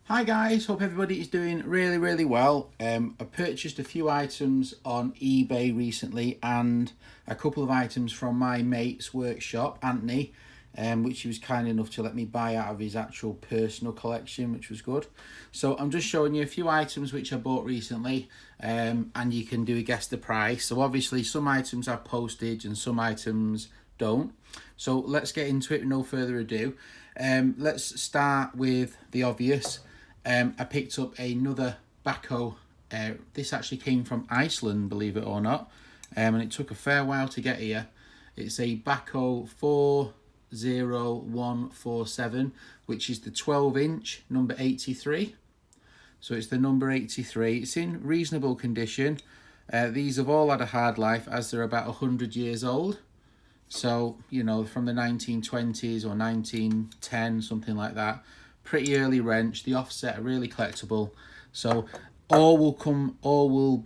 Hi guys, hope everybody is doing really well. I purchased a few items on eBay recently and a couple of items from my mate's workshop, Anthony, which he was kind enough to let me buy out of his actual personal collection, which was good. So I'm just showing you a few items which I bought recently, and you can do a guess the price. So obviously some items have postage and some items don't. So let's get into it with no further ado. Let's start with the obvious. I picked up another bahco. This actually came from Iceland, believe it or not, and it took a fair while to get here. It's a bahco 40147, which is the 12-inch, number 83. So it's the number 83. It's in reasonable condition. These have all had a hard life, as they're about 100 years old. So, you know, from the 1920s or 1910, something like that. Pretty early wrench. The offset are really collectible. So all will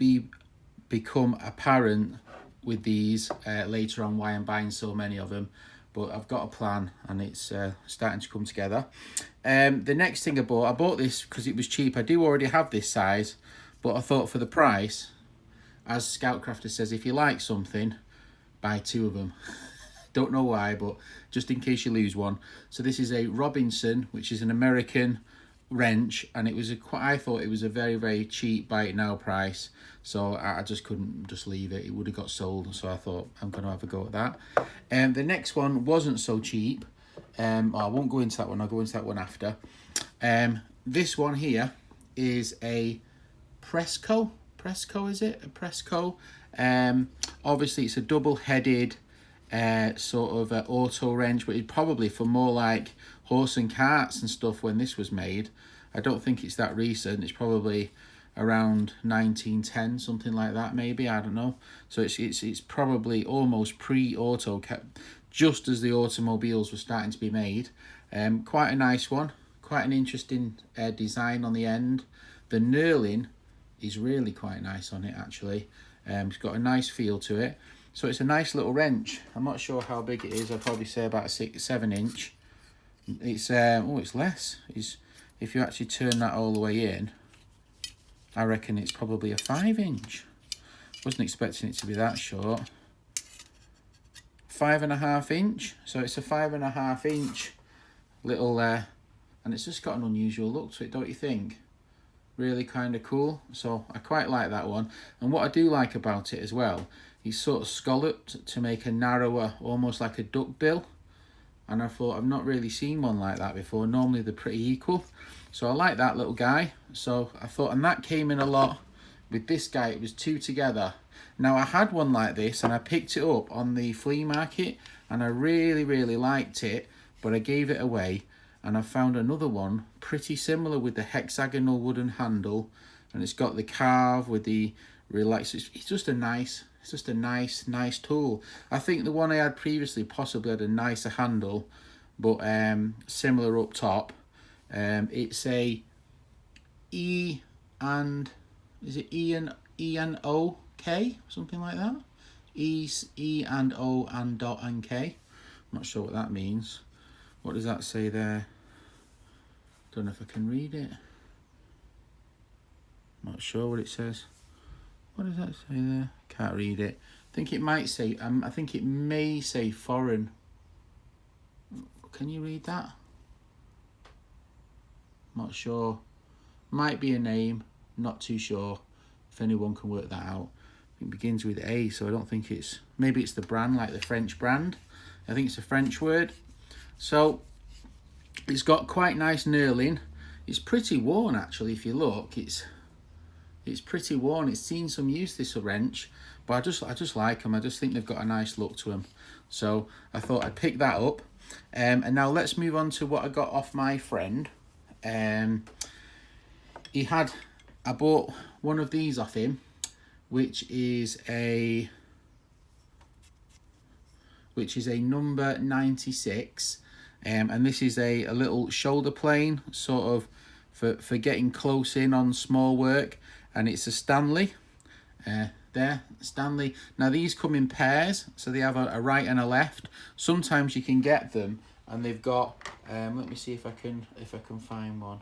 become apparent with these later on why I'm buying so many of them. But I've got a plan and it's starting to come together. The next thing I bought this because it was cheap. I do already have this size, but I thought for the price, as Scoutcrafter says, if you like something, buy two of them. Don't know why, but just in case you lose one. So this is a Robinson, which is an American wrench, and it was I thought it was a very cheap buy it now price. So I just couldn't just leave it. It would have got sold. So I thought I'm gonna have a go at that. The next one wasn't so cheap. I won't go into that one. I'll go into that one after. This one here is a Presco. Presco, is it? A Presco. Obviously it's a double-headed sort of auto wrench, but it's probably for more like horse and carts and stuff when this was made. I don't think it's that recent. It's probably around 1910, something like that, maybe. I don't know. So it's probably almost pre-auto, just as the automobiles were starting to be made. Quite a nice one. Quite an interesting design on the end. The knurling is really quite nice on it, actually. It's got a nice feel to it. So it's a nice little wrench. I'm not sure how big it is. I'd probably say about a 6-7 inch. It's it's less. If you actually turn that all the way in, I reckon it's probably a 5-inch. Wasn't expecting it to be that short. 5.5 inch. So it's a 5.5 inch little and it's just got an unusual look to it, don't you think? Really kind of cool. So I quite like that one. And what I do like about it as well, he's sort of scalloped to make a narrower, almost like a duck bill. And I thought, I've not really seen one like that before. Normally they're pretty equal. So I like that little guy. So I thought, and that came in a lot with this guy. It was two together. Now I had one like this and I picked it up on the flea market and I really liked it, but I gave it away. And I found another one pretty similar with the hexagonal wooden handle, and it's got the carve with the relax. It's just a nice tool. I think the one I had previously possibly had a nicer handle, but similar up top. It's a E and is it E and O K, something like that? E and O and dot and K. I'm not sure what that means. What does that say there? Don't know if I can read it. Not sure what it says. What does that say there? Can't read it. I think it might say, I think it may say foreign. Can you read that? Not sure. Might be a name. Not too sure. If anyone can work that out. It begins with A, so I don't think it's, maybe it's the brand, like the French brand. I think it's a French word. So it's got quite nice knurling. It's pretty worn, actually. If you look, it's pretty worn. It's seen some use, this wrench, but I just like them. I just think they've got a nice look to them. So I thought I'd pick that up. And now let's move on to what I got off my friend. I bought one of these off him, which is a number 96. And this is a little shoulder plane, sort of for getting close in on small work, and it's a Stanley. Stanley. Now these come in pairs, so they have a right and a left. Sometimes you can get them, and they've got. Let me see if I can find one.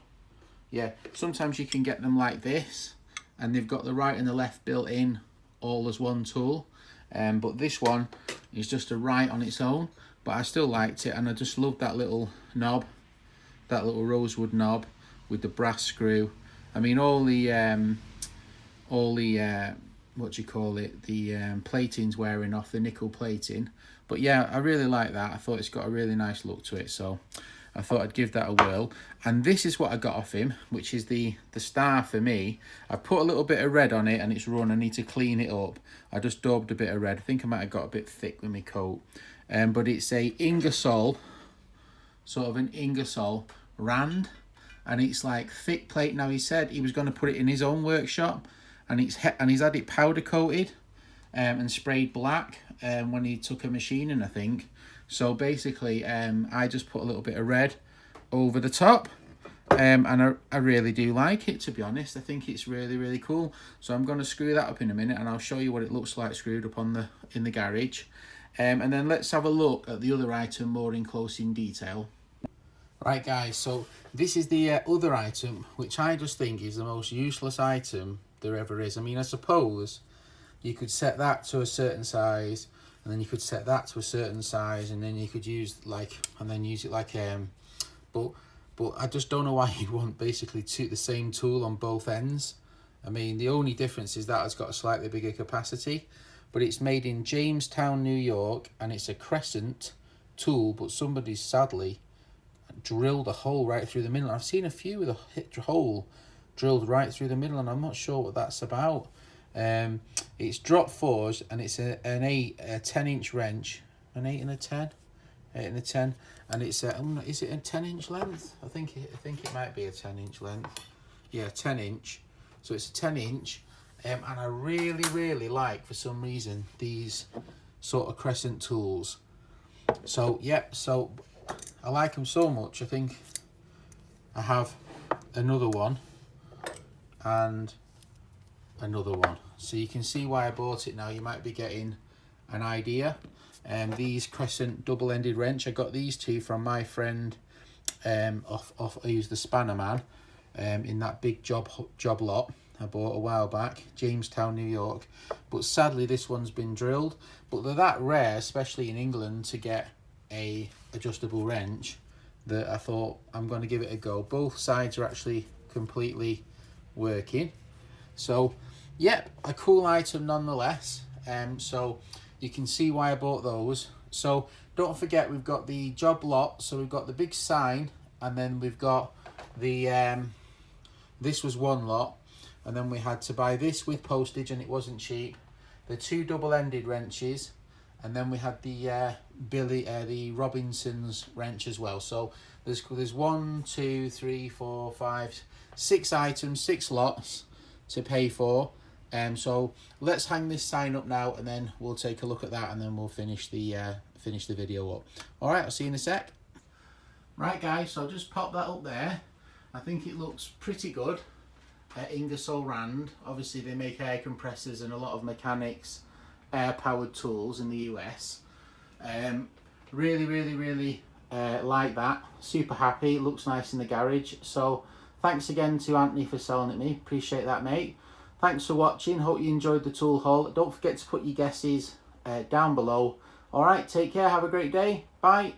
Yeah, sometimes you can get them like this, and they've got the right and the left built in all as one tool. But this one is just a right on its own, but I still liked it, and I just loved that little knob, that little rosewood knob with the brass screw. I mean, all the what do you call it, the plating's wearing off, the nickel plating. But yeah, I really like that. I thought it's got a really nice look to it, so I thought I'd give that a whirl. And this is what I got off him, which is the star for me. I've put a little bit of red on it and it's run. I need to clean it up. I just daubed a bit of red. I think I might have got a bit thick with my coat. But it's a Ingersoll, sort of an Ingersoll rand. And it's like thick plate. Now, he said he was going to put it in his own workshop, and he's had it powder coated and sprayed black when he took a machine in, I think. So basically, I just put a little bit of red over the top, and I really do like it, to be honest. I think it's really, really cool. So I'm going to screw that up in a minute, and I'll show you what it looks like screwed up on in the garage. And then let's have a look at the other item more in close in detail. Right, guys, so this is the other item, which I just think is the most useless item there ever is. I mean, I suppose you could set that to a certain size, and then you could set that to a certain size, and then you could use use it like but I just don't know why you'd want basically the same tool on both ends. I mean, the only difference is that it's got a slightly bigger capacity, but it's made in Jamestown, New York, and it's a Crescent tool, but somebody's sadly drilled a hole right through the middle. I've seen a few with a hole drilled right through the middle, and I'm not sure what that's about. It's drop fours, and it's a 10-inch wrench, an 8 and a 10, 8 and a 10, and it's is it a 10-inch length? I think it might be a 10-inch length. Yeah, 10-inch. So it's a 10-inch, and I really like, for some reason, these sort of Crescent tools. So yep, so I like them so much. I think I have another one and another one, so you can see why I bought it now. You might be getting an idea. These Crescent double-ended wrench, I got these two from my friend who's the Spanner Man, in that big job lot I bought a while back, Jamestown, New York. But sadly this one's been drilled, but they're that rare, especially in England, to get a adjustable wrench, that I thought I'm going to give it a go. Both sides are actually completely working, so yep, a cool item nonetheless. So you can see why I bought those. So don't forget, we've got the job lot, so we've got the big sign, and then we've got the this was one lot, and then we had to buy this with postage, and it wasn't cheap, the two double-ended wrenches, and then we had the the Robinson's wrench as well. So there's 1, 2, 3, 4, 5, 6 items, 6 lots to pay for. So let's hang this sign up now, and then we'll take a look at that, and then we'll finish the video up. All right, I'll see you in a sec. Right, guys, so I'll just pop that up there. I think it looks pretty good. Ingersoll Rand. Obviously, they make air compressors and a lot of mechanics, air-powered tools in the US. Really like that. Super happy. It looks nice in the garage. So thanks again to Anthony for selling it me. Appreciate that, mate. Thanks for watching. Hope you enjoyed the tool haul. Don't forget to put your guesses down below. All right, take care. Have a great day. Bye.